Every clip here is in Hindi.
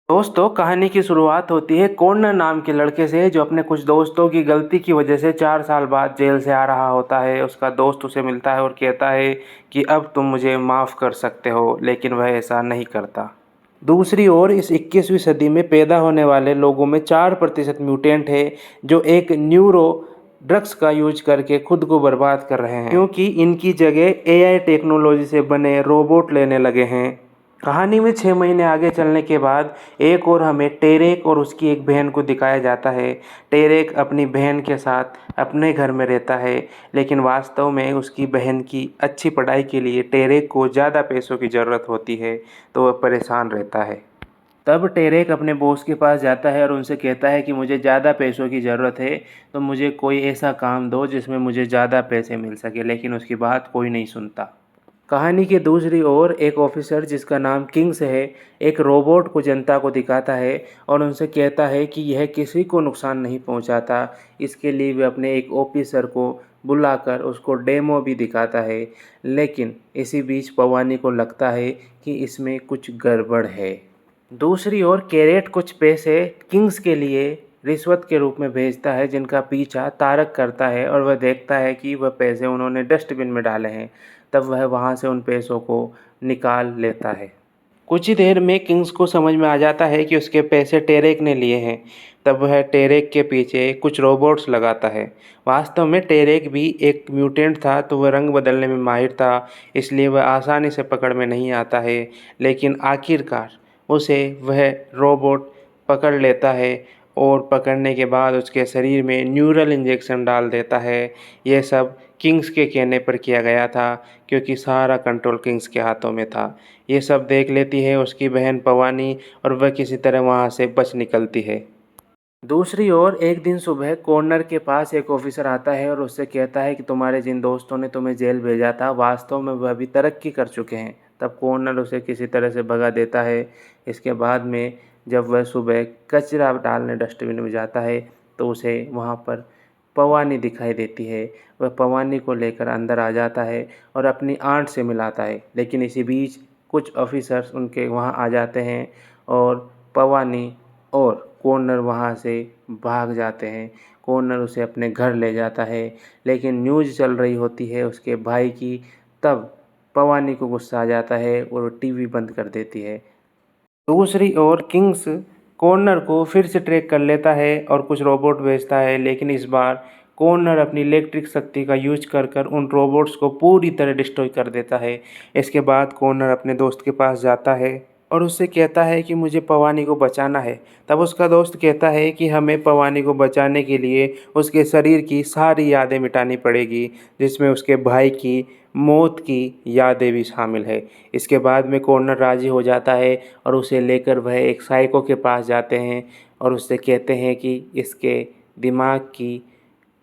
दोस्तों, कहानी की शुरुआत होती है कॉर्नर नाम के लड़के से जो अपने कुछ दोस्तों की गलती की वजह से 4 साल बाद जेल से आ रहा होता है। उसका दोस्त उसे मिलता है और कहता है कि अब तुम मुझे माफ़ कर सकते हो, लेकिन वह ऐसा नहीं करता। दूसरी ओर इस 21वीं सदी में पैदा होने वाले लोगों में 4% म्यूटेंट है जो एक न्यूरो ड्रग्स का यूज करके खुद को बर्बाद कर रहे हैं, क्योंकि इनकी जगह एआई टेक्नोलॉजी से बने रोबोट लेने लगे हैं। कहानी में 6 महीने आगे चलने के बाद एक और हमें टेरेक और उसकी एक बहन को दिखाया जाता है। टेरेक अपनी बहन के साथ अपने घर में रहता है, लेकिन वास्तव में उसकी बहन की अच्छी पढ़ाई के लिए टेरेक को ज़्यादा पैसों की ज़रूरत होती है, तो वह परेशान रहता है। तब टेरेक अपने बॉस के पास जाता है और उनसे कहता है कि मुझे ज़्यादा पैसों की ज़रूरत है, तो मुझे कोई ऐसा काम दो जिसमें मुझे ज़्यादा पैसे मिल सके, लेकिन उसकी बात कोई नहीं सुनता। कहानी के दूसरी ओर एक ऑफिसर जिसका नाम किंग्स है, एक रोबोट को जनता को दिखाता है और उनसे कहता है कि यह किसी को नुकसान नहीं पहुंचाता। इसके लिए वे अपने एक ऑफिसर को बुलाकर उसको डेमो भी दिखाता है, लेकिन इसी बीच पवानी को लगता है कि इसमें कुछ गड़बड़ है। दूसरी ओर कैरेट कुछ पैसे किंग्स के लिए रिश्वत के रूप में भेजता है, जिनका पीछा तारक करता है और वह देखता है कि वह पैसे उन्होंने डस्टबिन में डाले हैं। तब वह वहां से उन पैसों को निकाल लेता है। कुछ ही देर में किंग्स को समझ में आ जाता है कि उसके पैसे टेरेक ने लिए हैं। तब वह टेरेक के पीछे कुछ रोबोट्स लगाता है। वास्तव में टेरेक भी एक म्यूटेंट था, तो वह रंग बदलने में माहिर था, इसलिए वह आसानी से पकड़ में नहीं आता है। लेकिन आखिरकार उसे वह रोबोट पकड़ लेता है और पकड़ने के बाद उसके शरीर में न्यूरल इंजेक्शन डाल देता है। यह सब किंग्स के कहने पर किया गया था, क्योंकि सारा कंट्रोल किंग्स के हाथों में था। ये सब देख लेती है उसकी बहन पवानी और वह किसी तरह वहाँ से बच निकलती है। दूसरी ओर एक दिन सुबह कॉर्नर के पास एक ऑफिसर आता है और उससे कहता है कि तुम्हारे जिन दोस्तों ने तुम्हें जेल भेजा था, वास्तव में वह अभी तरक्की कर चुके हैं। तब कॉर्नर उसे किसी तरह से भगा देता है। इसके बाद में जब वह सुबह कचरा डालने डस्टबिन में जाता है, तो उसे वहाँ पर पवानी दिखाई देती है। वह पवानी को लेकर अंदर आ जाता है और अपनी आंट से मिलाता है, लेकिन इसी बीच कुछ ऑफिसर्स उनके वहाँ आ जाते हैं और पवानी और कॉर्नर वहाँ से भाग जाते हैं। कॉर्नर उसे अपने घर ले जाता है, लेकिन न्यूज़ चल रही होती है उसके भाई की। तब पवानी को गुस्सा आ जाता है और टीवी बंद कर देती है। दूसरी ओर किंग्स कॉर्नर को फिर से ट्रैक कर लेता है और कुछ रोबोट भेजता है, लेकिन इस बार कॉर्नर अपनी इलेक्ट्रिक शक्ति का यूज कर कर उन रोबोट्स को पूरी तरह डिस्ट्रॉय कर देता है। इसके बाद कॉर्नर अपने दोस्त के पास जाता है और उससे कहता है कि मुझे पवानी को बचाना है। तब उसका दोस्त कहता है कि हमें पवानी को बचाने के लिए उसके शरीर की सारी यादें मिटानी पड़ेगी, जिसमें उसके भाई की मौत की यादें भी शामिल है। इसके बाद में कॉर्नर राज़ी हो जाता है और उसे लेकर वह एक साइको के पास जाते हैं और उससे कहते हैं कि इसके दिमाग की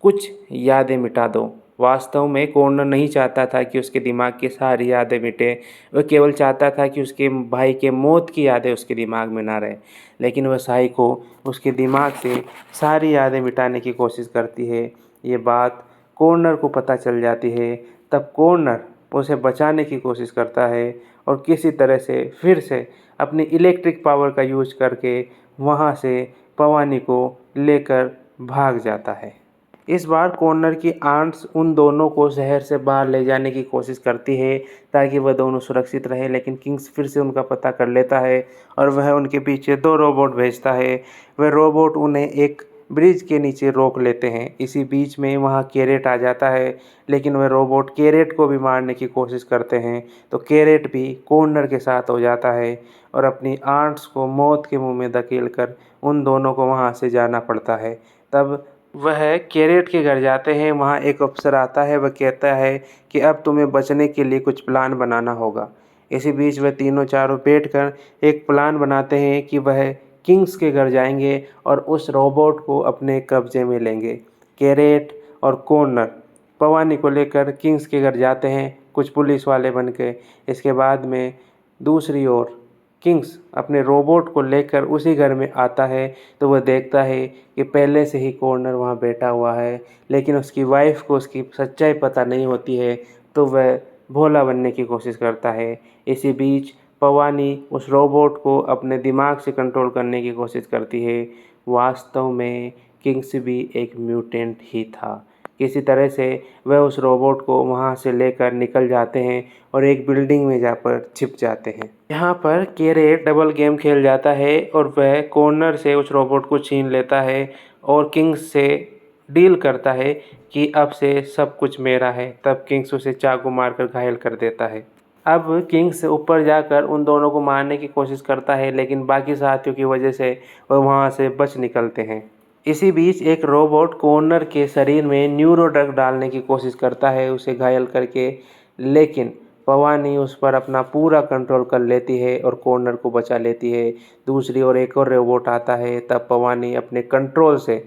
कुछ यादें मिटा दो। वास्तव में कॉर्नर नहीं चाहता था कि उसके दिमाग की सारी यादें मिटे, वह केवल चाहता था कि उसके भाई के मौत की यादें उसके दिमाग में ना रहे। लेकिन वह साइको उसके दिमाग से सारी यादें मिटाने की कोशिश करती है। ये बात कॉर्नर को पता चल जाती है। तब कॉर्नर उसे बचाने की कोशिश करता है और किसी तरह से फिर से अपनी इलेक्ट्रिक पावर का यूज करके वहाँ से पवानी को लेकर भाग जाता है। इस बार कॉर्नर की आंट्स उन दोनों को शहर से बाहर ले जाने की कोशिश करती है ताकि वह दोनों सुरक्षित रहे, लेकिन किंग्स फिर से उनका पता कर लेता है और वह उनके पीछे 2 रोबोट भेजता है। वह रोबोट उन्हें एक ब्रिज के नीचे रोक लेते हैं। इसी बीच में वहाँ कैरेट आ जाता है, लेकिन वह रोबोट कैरेट को भी मारने की कोशिश करते हैं, तो कैरेट भी कॉर्नर के साथ हो जाता है और अपनी आंट्स को मौत के मुंह में धकेल कर उन दोनों को वहाँ से जाना पड़ता है। तब वह कैरेट के घर जाते हैं। वहाँ एक अफसर आता है, वह कहता है कि अब तुम्हें बचने के लिए कुछ प्लान बनाना होगा। इसी बीच वह तीनों चारों बैठकर एक प्लान बनाते हैं कि वह किंग्स के घर जाएंगे और उस रोबोट को अपने कब्जे में लेंगे। कैरेट और कॉर्नर पवानी को लेकर किंग्स के घर जाते हैं, कुछ पुलिस वाले बन के। इसके बाद में दूसरी ओर किंग्स अपने रोबोट को लेकर उसी घर में आता है, तो वह देखता है कि पहले से ही कॉर्नर वहाँ बैठा हुआ है, लेकिन उसकी वाइफ को उसकी सच्चाई पता नहीं होती है, तो वह भोला बनने की कोशिश करता है। इसी बीच पवानी उस रोबोट को अपने दिमाग से कंट्रोल करने की कोशिश करती है। वास्तव में किंग्स भी एक म्यूटेंट ही था। किसी तरह से वह उस रोबोट को वहाँ से लेकर निकल जाते हैं और एक बिल्डिंग में जाकर छिप जाते हैं। यहाँ पर केरे डबल गेम खेल जाता है और वह कॉर्नर से उस रोबोट को छीन लेता है और किंग्स से डील करता है कि अब से सब कुछ मेरा है। तब किंग्स उसे चाकू मारकर घायल कर देता है। अब किंग्स ऊपर जाकर उन दोनों को मारने की कोशिश करता है, लेकिन बाकी साथियों की वजह से वह वहाँ से बच निकलते हैं। इसी बीच एक रोबोट कॉर्नर के शरीर में न्यूरो ड्रग डालने की कोशिश करता है उसे घायल करके, लेकिन पवानी उस पर अपना पूरा कंट्रोल कर लेती है और कॉर्नर को बचा लेती है। दूसरी ओर एक और रोबोट आता है, तब पवानी अपने कंट्रोल से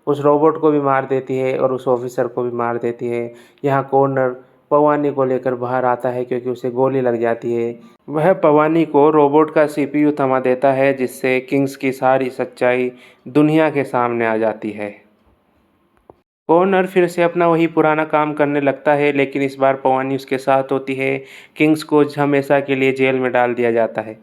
उस रोबोट को भी मार देती है और उस ऑफिसर को भी मार देती है। यहाँ कॉर्नर पवानी को लेकर बाहर आता है क्योंकि उसे गोली लग जाती है। वह पवानी को रोबोट का सीपीयू थमा देता है, जिससे किंग्स की सारी सच्चाई दुनिया के सामने आ जाती है। कॉर्नर फिर से अपना वही पुराना काम करने लगता है, लेकिन इस बार पवानी उसके साथ होती है। किंग्स को हमेशा के लिए जेल में डाल दिया जाता है।